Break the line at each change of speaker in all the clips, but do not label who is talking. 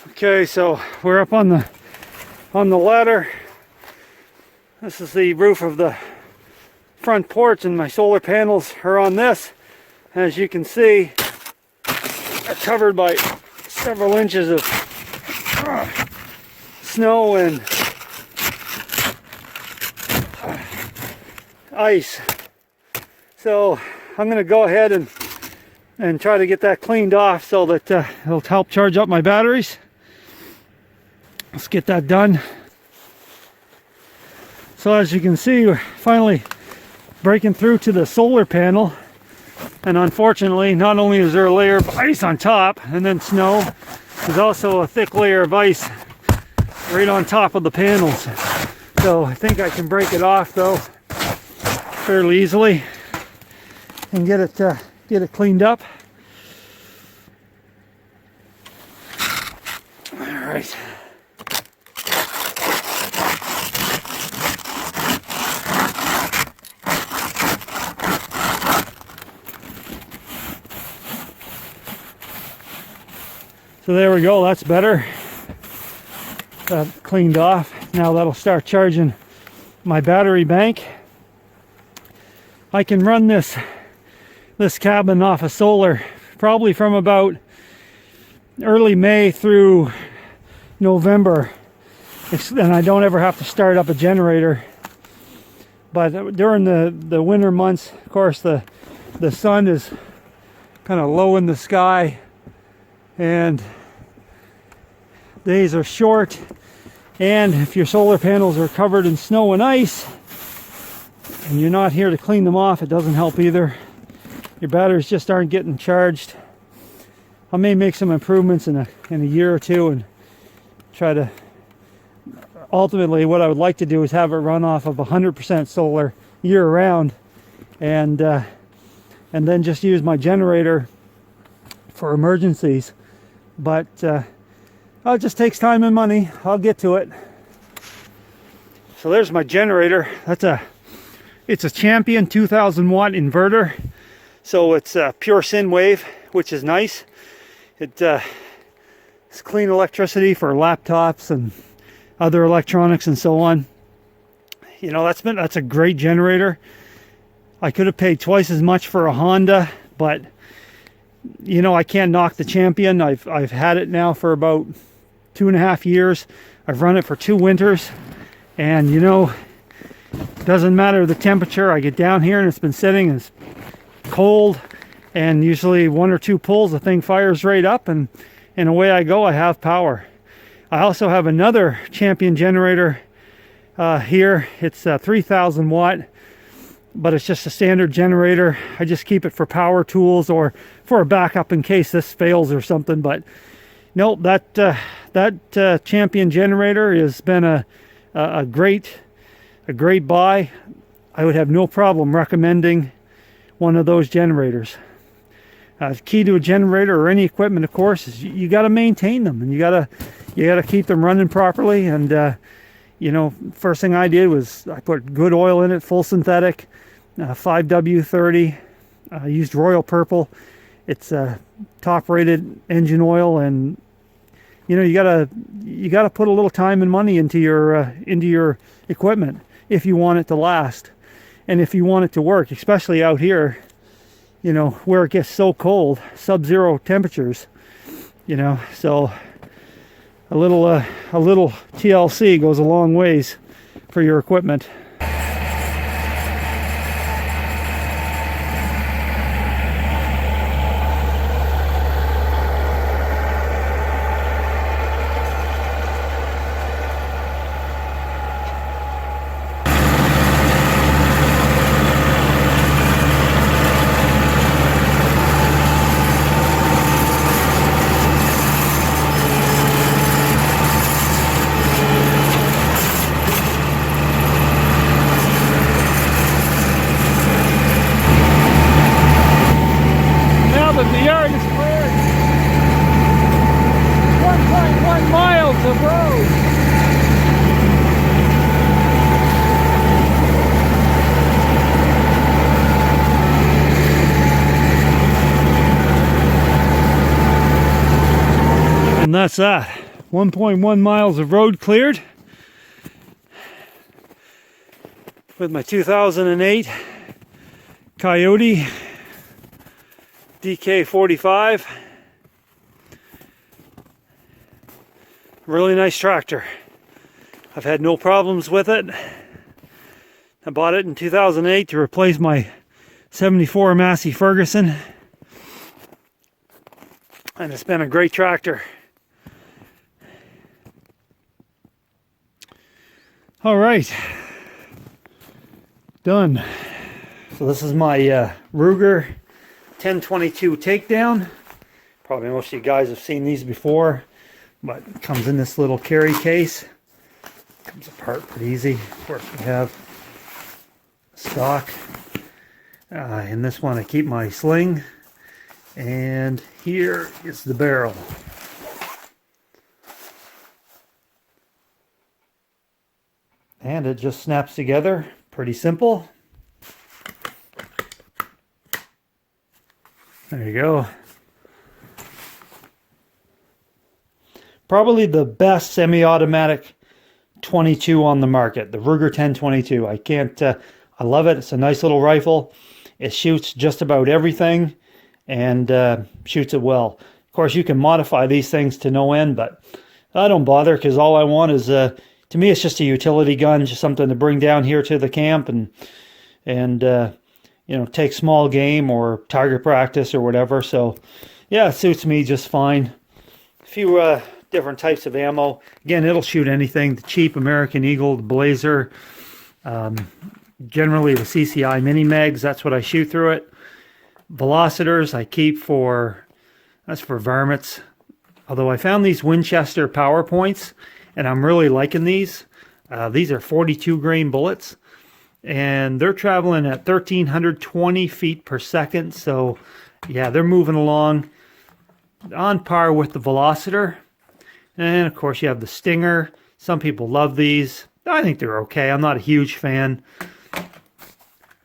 Okay, so we're up on the ladder. This is the roof of the front porch, and my solar panels are on this. As you can see, are covered by several inches of snow and ice. So I'm going to go ahead and try to get that cleaned off so that it'll help charge up my batteries. Let's get that done. So as you can see, we're finally breaking through to the solar panel, and unfortunately not only is there a layer of ice on top and then snow, there's also a thick layer of ice right on top of the panels. So I think I can break it off though fairly easily and get it cleaned up. All right. So there we go, that's better. That cleaned off. Now that'll start charging my battery bank. I can run this cabin off of solar probably from about early May through November, and I don't ever have to start up a generator. But during the winter months, of course, the sun is kind of low in the sky and days are short, and if your solar panels are covered in snow and ice and you're not here to clean them off, it doesn't help either. Your batteries just aren't getting charged. I may make some improvements in a year or two and try to, ultimately what I would like to do is have it run off of 100% solar year round, and then just use my generator for emergencies. But it just takes time and money. I'll get to it. So there's my generator. It's a Champion 2000 watt inverter. So it's pure sine wave, which is nice. It's clean electricity for laptops and other electronics and so on. You know, that's a great generator. I could have paid twice as much for a Honda, but you know, I can't knock the Champion. I've had it now for about 2.5 years. I've run it for 2 winters, and you know, it doesn't matter the temperature. I get down here and it's been sitting and it's cold, and usually 1 or 2 pulls, the thing fires right up, and away I go. I have power. I also have another Champion generator here. It's 3000 watt. But it's just a standard generator. I just keep it for power tools or for a backup in case this fails or something. But no, that Champion generator has been a great buy. I would have no problem recommending one of those generators. Key to a generator or any equipment, of course, is you got to maintain them, and you got to keep them running properly. And you know, first thing I did was I put good oil in it, full synthetic, 5W30. I used Royal Purple. It's top-rated engine oil, and you know, you gotta put a little time and money into your equipment if you want it to last, and if you want it to work, especially out here, you know, where it gets so cold, sub-zero temperatures. You know, so a little TLC goes a long ways for your equipment. The yard is cleared. 1.1 miles of road. And that's that. 1.1 miles of road cleared with my 2008 Coyote DK45. Really nice tractor. I've had no problems with it. I bought it in 2008 to replace my 74 Massey Ferguson. And it's been a great tractor. All right. Done. So this is my Ruger 1022 takedown. Probably most of you guys have seen these before, but it comes in this little carry case. Comes apart pretty easy. Of course, we have stock. In this one I keep my sling, and here is the barrel. And it just snaps together. Pretty simple. There you go. Probably the best semi-automatic 22 on the market, the Ruger 1022. I love it. It's a nice little rifle. It shoots just about everything and shoots it well. Of course, you can modify these things to no end, but I don't bother because all I want is, to me, it's just a utility gun, just something to bring down here to the camp and you know, take small game or target practice or whatever. So, yeah, it suits me just fine. A few different types of ammo. Again, it'll shoot anything. The cheap American Eagle, the Blazer, generally the CCI mini mags. That's what I shoot through it. Velocitors I keep that's for varmints. Although I found these Winchester PowerPoints, and I'm really liking these. These are 42 grain bullets, and they're traveling at 1,320 feet per second. So, yeah, they're moving along on par with the Velocitor. And, of course, you have the Stinger. Some people love these. I think they're okay. I'm not a huge fan.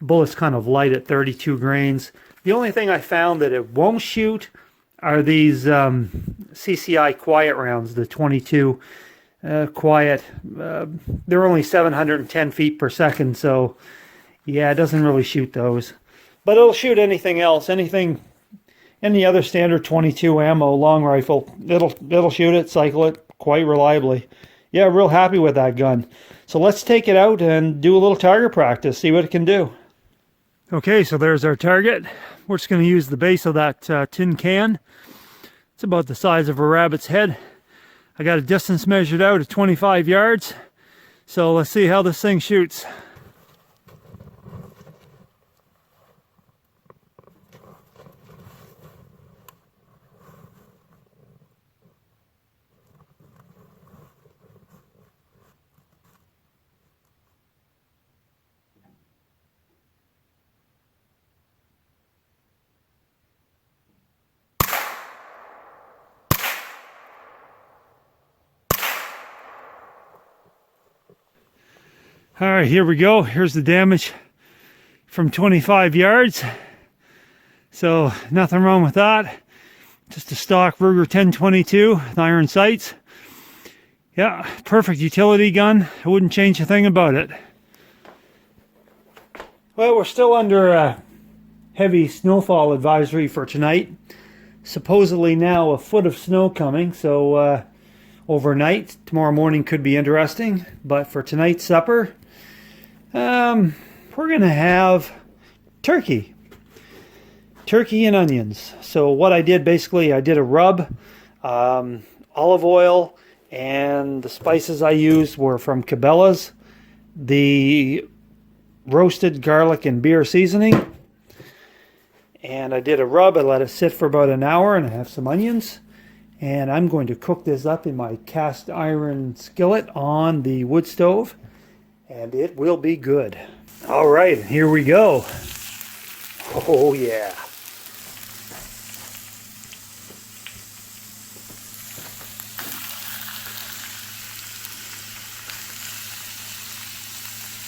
Bullet's kind of light at 32 grains. The only thing I found that it won't shoot are these CCI quiet rounds, the 22 quiet. They're only 710 feet per second, so yeah, it doesn't really shoot those. But it'll shoot anything else, any other standard 22 ammo long rifle. It'll shoot it, cycle it quite reliably. Yeah, real happy with that gun. So let's take it out and do a little target practice, see what it can do. Okay, so there's our target. We're just going to use the base of that tin can. It's about the size of a rabbit's head. I got a distance measured out at 25 yards. So let's see how this thing shoots. All right, here we go. Here's the damage from 25 yards. So nothing wrong with that. Just a stock Ruger 1022 with iron sights. Yeah, perfect utility gun. I wouldn't change a thing about it. Well, we're still under a heavy snowfall advisory for tonight. Supposedly now a foot of snow coming, so overnight, tomorrow morning could be interesting. But for tonight's supper, we're gonna have turkey and onions. So what I did, basically, I did a rub, olive oil, and the spices I used were from Cabela's, the roasted garlic and beer seasoning. And I did a rub. I let it sit for about an hour, and I have some onions. And I'm going to cook this up in my cast iron skillet on the wood stove, and it will be good. All right, here we go. Oh yeah.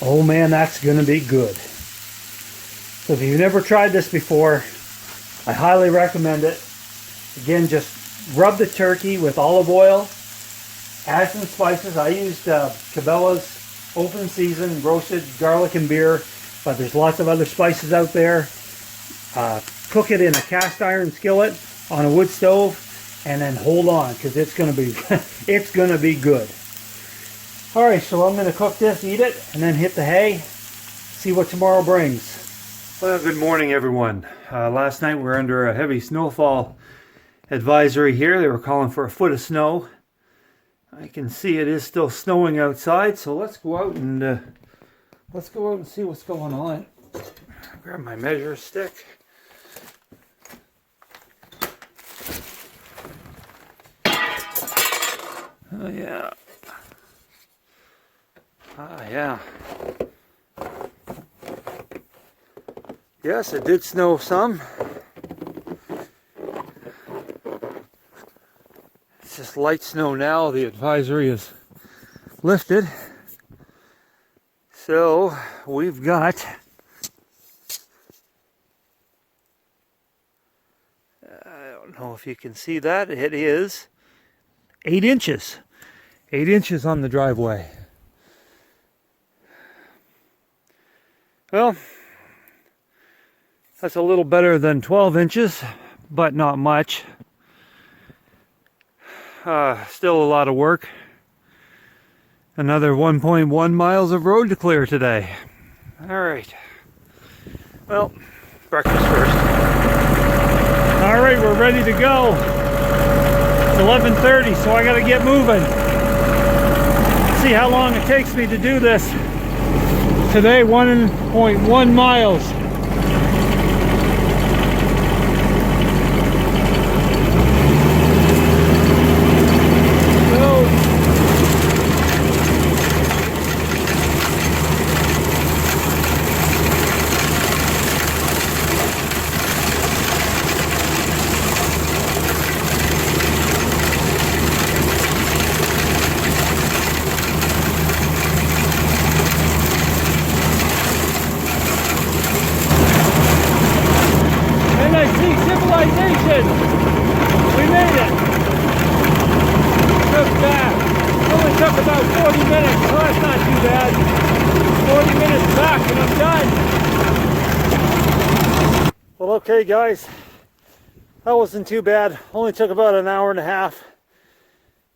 Oh man, that's gonna be good. So if you've never tried this before, I highly recommend it. Again, just rub the turkey with olive oil Add some spices. I used Cabela's open season roasted garlic and beer, but there's lots of other spices out there. Cook it in a cast iron skillet on a wood stove, and then hold on, because it's gonna be it's gonna be good. All right, so I'm gonna cook this, eat it, and then hit the hay. See what tomorrow brings. Well, good morning, everyone. Last night we were under a heavy snowfall advisory here. They were calling for a foot of snow. I can see it is still snowing outside, so let's go out and see what's going on. Grab my measure stick. Oh yeah. Yeah. Yes, it did snow some. It's just light snow now. The advisory is lifted. So we've got I don't know if you can see that. It is 8 inches. 8 inches on the driveway. Well, that's a little better than 12 inches, but not much. Still a lot of work. Another 1.1 miles of road to clear today. All right. Well, breakfast first. All right, we're ready to go. It's 11:30, so I got to get moving. See how long it takes me to do this. Today, 1.1 miles. Civilization! We made it! Took back. Only took about 40 minutes, so that's not too bad. 40 minutes back and I'm done. Well, okay guys, that wasn't too bad. Only took about an hour and a half.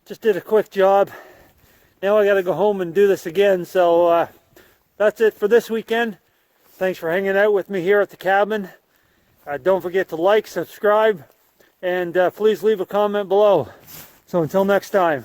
Just did a quick job. Now I gotta go home and do this again, so that's it for this weekend. Thanks for hanging out with me here at the cabin. Don't forget to like, subscribe, and please leave a comment below. So until next time.